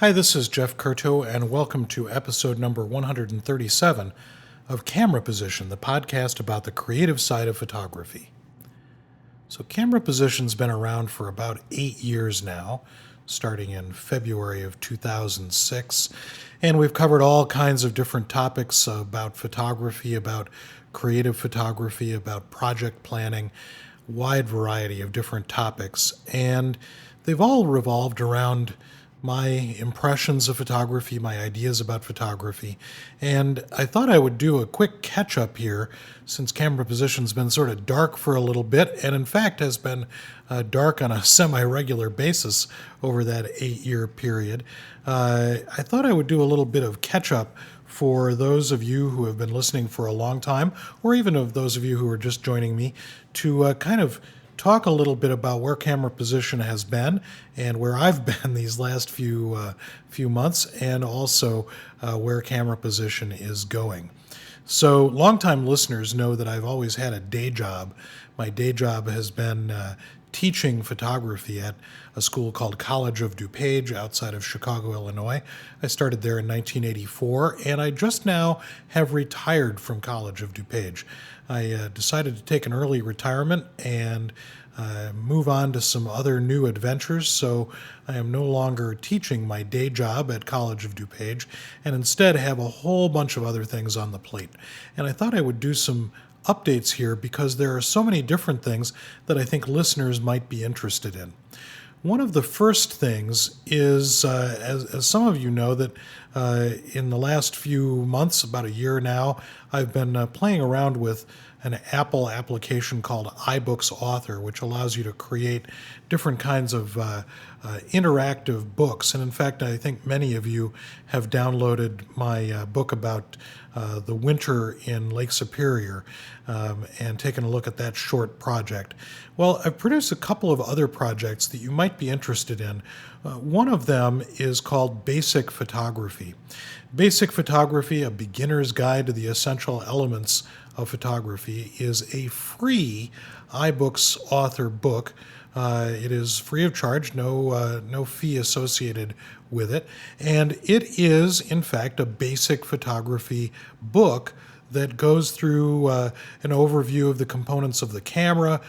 Hi, this is Jeff Curto, and welcome to episode number 137 of Camera Position, the podcast about the creative side of photography. So, Camera Position's been around for about 8 years now, starting in February of 2006, and we've covered all kinds of different topics about photography, about creative photography, about project planning, wide variety of different topics, and they've all revolved around my impressions of photography, my ideas about photography, and I thought I would do a quick catch-up here since Camera Position's been sort of dark for a little bit, and in fact has been dark on a semi-regular basis over that 8-year period. I thought I would do a little bit of catch-up for those of you who have been listening for a long time, or even of those of you who are just joining me, to kind of talk a little bit about where Camera Position has been and where I've been these last few months, and also where Camera Position is going. So longtime listeners know that I've always had a day job. My day job has been teaching photography at a school called College of DuPage outside of Chicago, Illinois. I started there in 1984, and I just now have retired from College of DuPage. I decided to take an early retirement and move on to some other new adventures, so I am no longer teaching my day job at College of DuPage, and instead have a whole bunch of other things on the plate. And I thought I would do some updates here because there are so many different things that I think listeners might be interested in. One of the first things is, as some of you know, that in the last few months, about a year now, I've been playing around with an Apple application called iBooks Author, which allows you to create different kinds of interactive books. And in fact, I think many of you have downloaded my book about the winter in Lake Superior and taken a look at that short project. Well, I've produced a couple of other projects that you might be interested in. One of them is called Basic Photography. Basic Photography, a beginner's guide to the essential elements of photography, is a free iBooks Author book. It is free of charge, no fee associated with it, and it is, in fact, a basic photography book that goes through an overview of the components of the camera,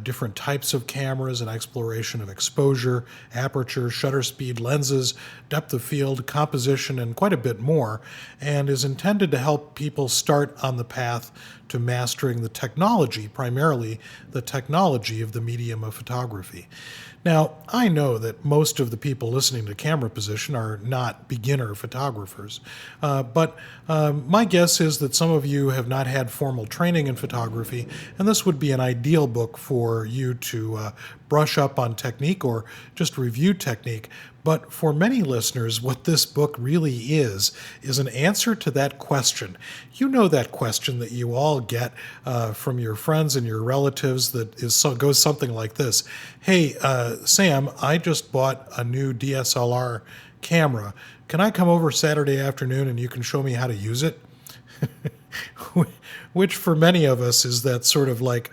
different types of cameras, an exploration of exposure, aperture, shutter speed, lenses, depth of field, composition, and quite a bit more, and is intended to help people start on the path to mastering the technology, primarily the technology of the medium of photography. Now, I know that most of the people listening to Camera Position are not beginner photographers, but my guess is that some of you have not had formal training in photography, and this would be an ideal book for you to brush up on technique or just review technique. But for many listeners, what this book really is an answer to that question. You know that question that you all get from your friends and your relatives that goes something like this. Hey, Sam, I just bought a new DSLR camera. Can I come over Saturday afternoon and you can show me how to use it? Which for many of us is that sort of like,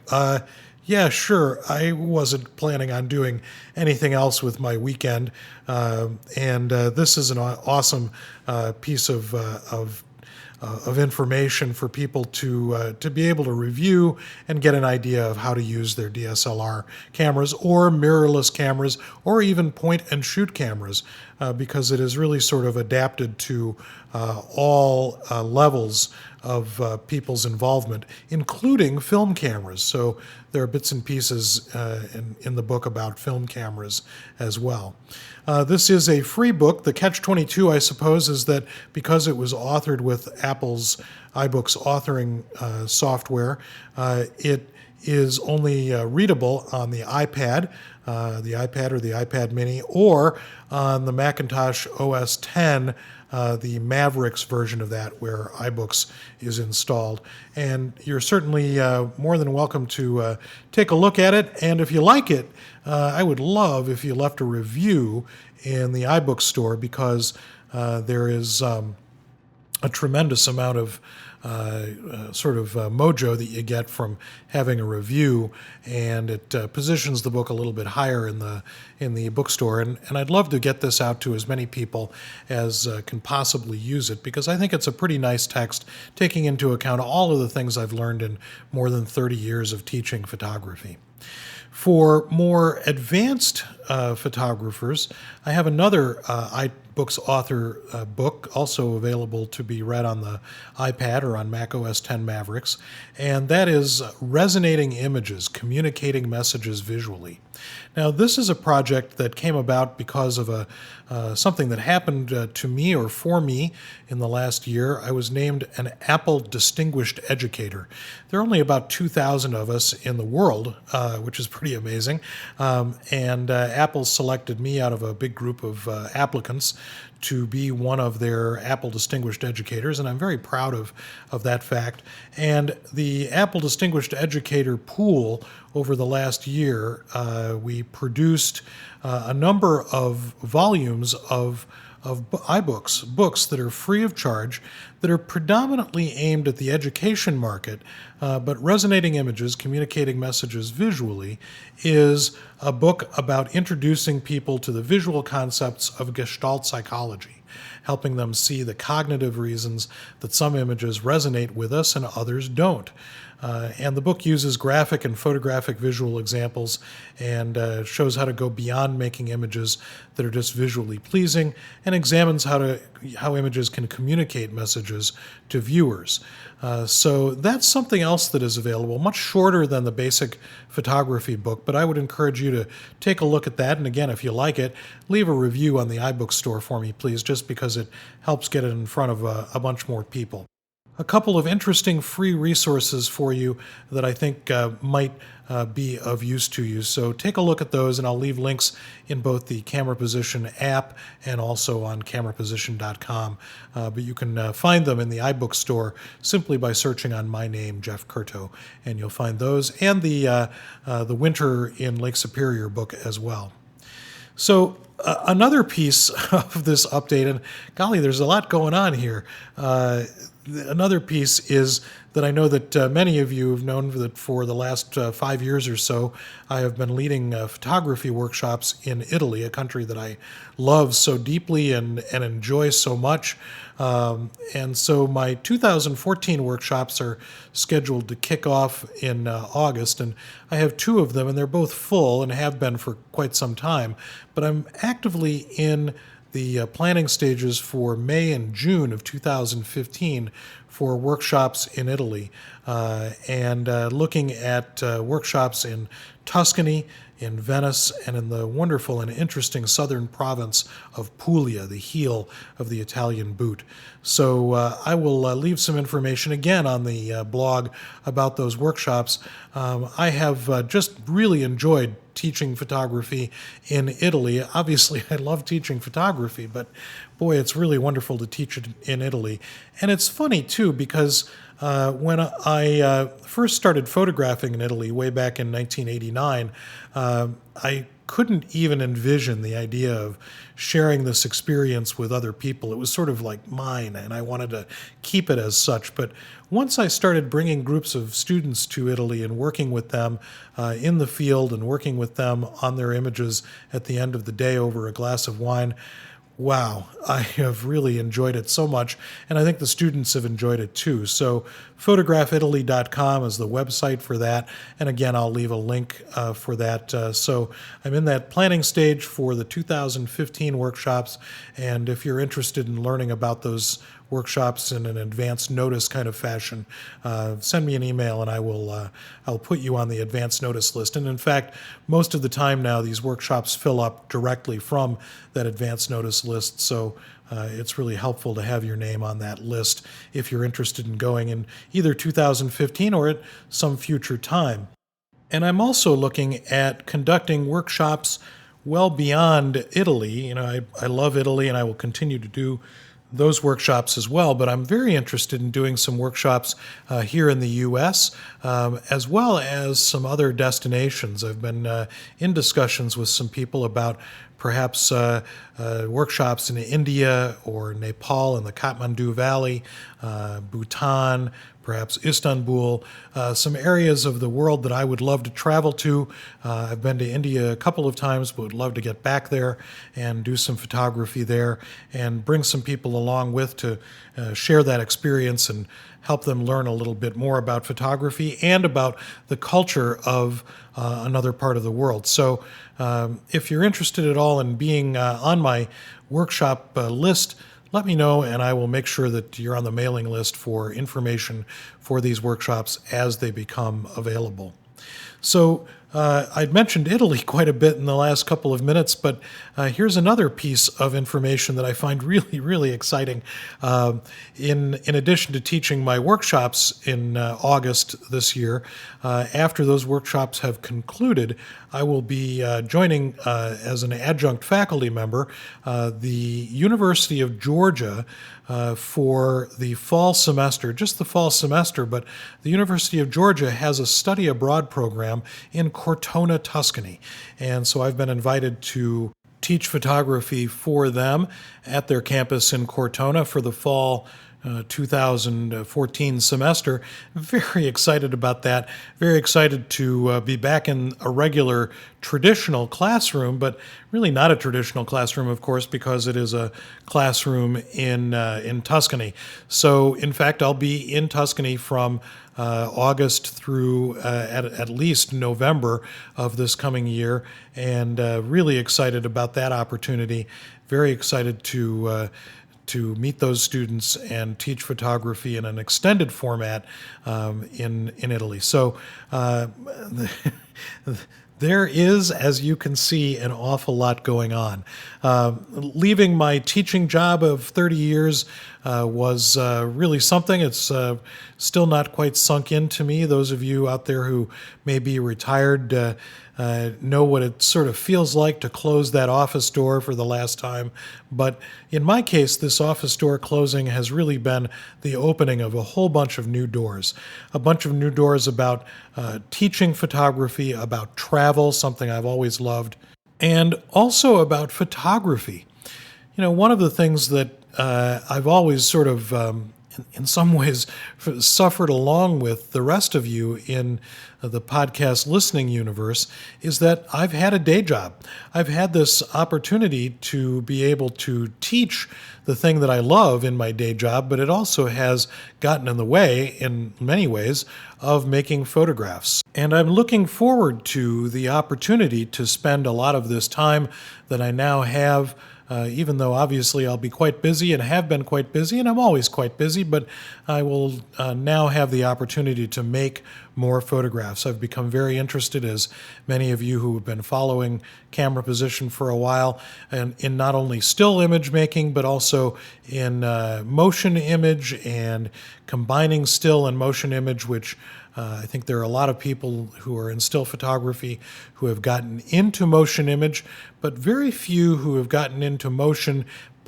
yeah, sure. I wasn't planning on doing anything else with my weekend, and this is an awesome piece of information for people to be able to review and get an idea of how to use their DSLR cameras or mirrorless cameras or even point-and-shoot cameras, because it is really sort of adapted to all levels of people's involvement, including film cameras. So there are bits and pieces in the book about film cameras as well. This is a free book. The catch-22, I suppose, is that because it was authored with Apple's iBooks authoring software, it is only readable on the iPad or the iPad mini, or on the Macintosh OS X, the Mavericks version of that, where iBooks is installed. And you're certainly more than welcome to take a look at it. And if you like it, I would love if you left a review in the iBooks store, because there is a tremendous amount of mojo that you get from having a review, and it positions the book a little bit higher in the bookstore. And I'd love to get this out to as many people as can possibly use it, because I think it's a pretty nice text, taking into account all of the things I've learned in more than 30 years of teaching photography. For more advanced photographers, I have another iBooks author book, also available to be read on the iPad or on Mac OS X Mavericks, and that is Resonating Images, Communicating Messages Visually. Now, this is a project that came about because of something that happened to me or for me in the last year. I was named an Apple Distinguished Educator. There are only about 2,000 of us in the world, which is pretty amazing, and Apple selected me out of a big group of applicants to be one of their Apple Distinguished Educators, and I'm very proud of that fact. And the Apple Distinguished Educator pool over the last year, we produced a number of volumes of iBooks, books that are free of charge, that are predominantly aimed at the education market, but Resonating Images, Communicating Messages Visually, is a book about introducing people to the visual concepts of gestalt psychology, helping them see the cognitive reasons that some images resonate with us and others don't. And the book uses graphic and photographic visual examples and shows how to go beyond making images that are just visually pleasing, and examines how images can communicate messages to viewers. So that's something else that is available, much shorter than the basic photography book, but I would encourage you to take a look at that. And again, if you like it, leave a review on the iBooks store for me, please, just because it helps get it in front of a bunch more people. A couple of interesting free resources for you that I think might be of use to you. So take a look at those, and I'll leave links in both the Camera Position app and also on cameraposition.com. But you can find them in the iBooks store simply by searching on my name, Jeff Curto, and you'll find those, and the Winter in Lake Superior book as well. So another piece of this update, and golly, there's a lot going on here. Another piece is that I know that many of you have known that for the last 5 years or so, I have been leading photography workshops in Italy, a country that I love so deeply and enjoy so much. And so my 2014 workshops are scheduled to kick off in August, and I have 2 of them, and they're both full and have been for quite some time. But I'm actively in the planning stages for May and June of 2015 for workshops in Italy, and looking at workshops in Tuscany, in Venice, and in the wonderful and interesting southern province of Puglia, the heel of the Italian boot. So I will leave some information again on the blog about those workshops. I have just really enjoyed teaching photography in Italy. Obviously, I love teaching photography, but boy, it's really wonderful to teach it in Italy. And it's funny, too, because when I first started photographing in Italy way back in 1989, I couldn't even envision the idea of sharing this experience with other people. It was sort of like mine, and I wanted to keep it as such. But once I started bringing groups of students to Italy and working with them in the field and working with them on their images at the end of the day over a glass of wine, wow, I have really enjoyed it so much, and I think the students have enjoyed it too. So photographitaly.com is the website for that, and again, I'll leave a link for that. So I'm in that planning stage for the 2015 workshops, and if you're interested in learning about those workshops in an advance notice kind of fashion, send me an email and I'll put you on the advance notice list. And in fact, most of the time now these workshops fill up directly from that advance notice list, so it's really helpful to have your name on that list if you're interested in going in either 2015 or at some future time. And I'm also looking at conducting workshops well beyond Italy. You know, I love Italy, and I will continue to do those workshops as well, but I'm very interested in doing some workshops here in the U.S., as well as some other destinations. I've been in discussions with some people about perhaps workshops in India or Nepal in the Kathmandu Valley, Bhutan, perhaps Istanbul, some areas of the world that I would love to travel to. I've been to India a couple of times, but would love to get back there and do some photography there and bring some people along with to share that experience and help them learn a little bit more about photography and about the culture of another part of the world. So if you're interested at all in being on my workshop list, let me know, and I will make sure that you're on the mailing list for information for these workshops as they become available. So I'd mentioned Italy quite a bit in the last couple of minutes, but here's another piece of information that I find really, really exciting. In addition to teaching my workshops in August this year, after those workshops have concluded, I will be joining as an adjunct faculty member the University of Georgia for the fall semester, just the fall semester, but the University of Georgia has a study abroad program in Cortona, Tuscany. And so I've been invited to teach photography for them at their campus in Cortona for the fall 2014 semester. Very excited about that. Very excited to be back in a regular traditional classroom, but really not a traditional classroom, of course, because it is a classroom in Tuscany. So, in fact, I'll be in Tuscany from August through at least November of this coming year, and really excited about that opportunity. Very excited to meet those students and teach photography in an extended format in Italy. So there is, as you can see, an awful lot going on. Leaving my teaching job of 30 years was really something. It's still not quite sunk into me. Those of you out there who may be retired know what it sort of feels like to close that office door for the last time. But in my case, this office door closing has really been the opening of a whole bunch of new doors. A bunch of new doors about teaching photography, about travel, something I've always loved, and also about photography. You know, one of the things that I've always sort of in some ways suffered along with the rest of you in the podcast listening universe is that I've had a day job. I've had this opportunity to be able to teach the thing that I love in my day job, but it also has gotten in the way, in many ways, of making photographs. And I'm looking forward to the opportunity to spend a lot of this time that I now have, even though obviously I'll be quite busy and have been quite busy, and I'm always quite busy, but I will now have the opportunity to make more photographs. I've become very interested, as many of you who have been following Camera Position for a while, and in not only still image making, but also in motion image and combining still and motion image, which I think there are a lot of people who are in still photography who have gotten into motion image, but very few who have gotten into motion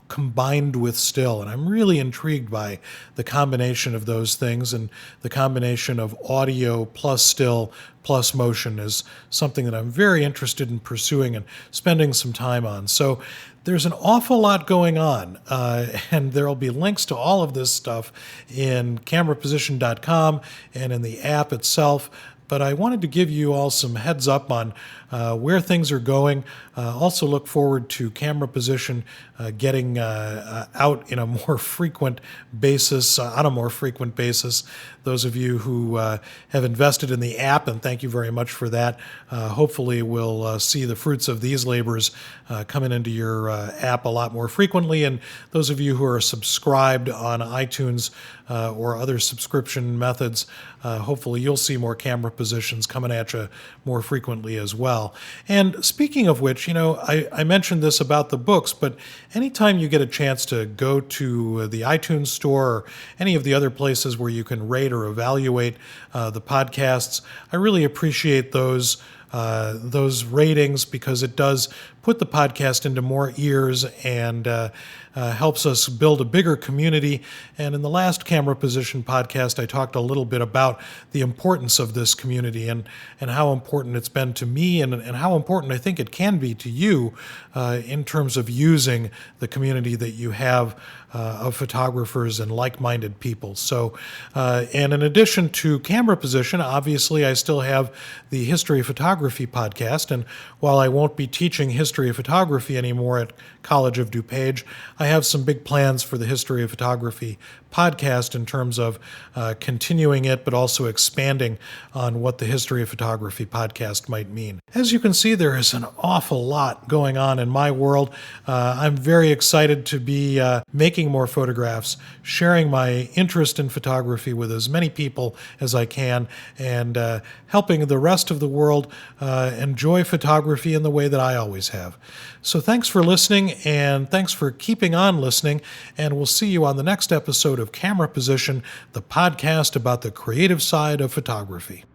combined with still. And I'm really intrigued by the combination of those things, and the combination of audio plus still plus motion is something that I'm very interested in pursuing and spending some time on. So there's an awful lot going on, and there will be links to all of this stuff in cameraposition.com and in the app itself. But I wanted to give you all some heads up on where things are going. Also look forward to Camera Position getting out in a more frequent basis, on a more frequent basis. Those of you who have invested in the app, and thank you very much for that, hopefully will see the fruits of these labors coming into your app a lot more frequently. And those of you who are subscribed on iTunes or other subscription methods, hopefully you'll see more Camera Positions coming at you more frequently as well. And speaking of which, you know, I mentioned this about the books, but anytime you get a chance to go to the iTunes store or any of the other places where you can rate or evaluate the podcasts, I really appreciate those ratings, because it does put the podcast into more ears and helps us build a bigger community. And in the last Camera Position podcast, I talked a little bit about the importance of this community and how important it's been to me and how important I think it can be to you in terms of using the community that you have of photographers and like-minded people. So, and in addition to Camera Position, obviously I still have the History of Photography podcast, and while I won't be teaching History of Photography anymore at College of DuPage, I have some big plans for the History of Photography podcast in terms of continuing it, but also expanding on what the History of Photography podcast might mean. As you can see, there is an awful lot going on in my world. I'm very excited to be making more photographs, sharing my interest in photography with as many people as I can, and helping the rest of the world enjoy photography in the way that I always have. So thanks for listening, and thanks for keeping on listening, and we'll see you on the next episode of Camera Position, the podcast about the creative side of photography.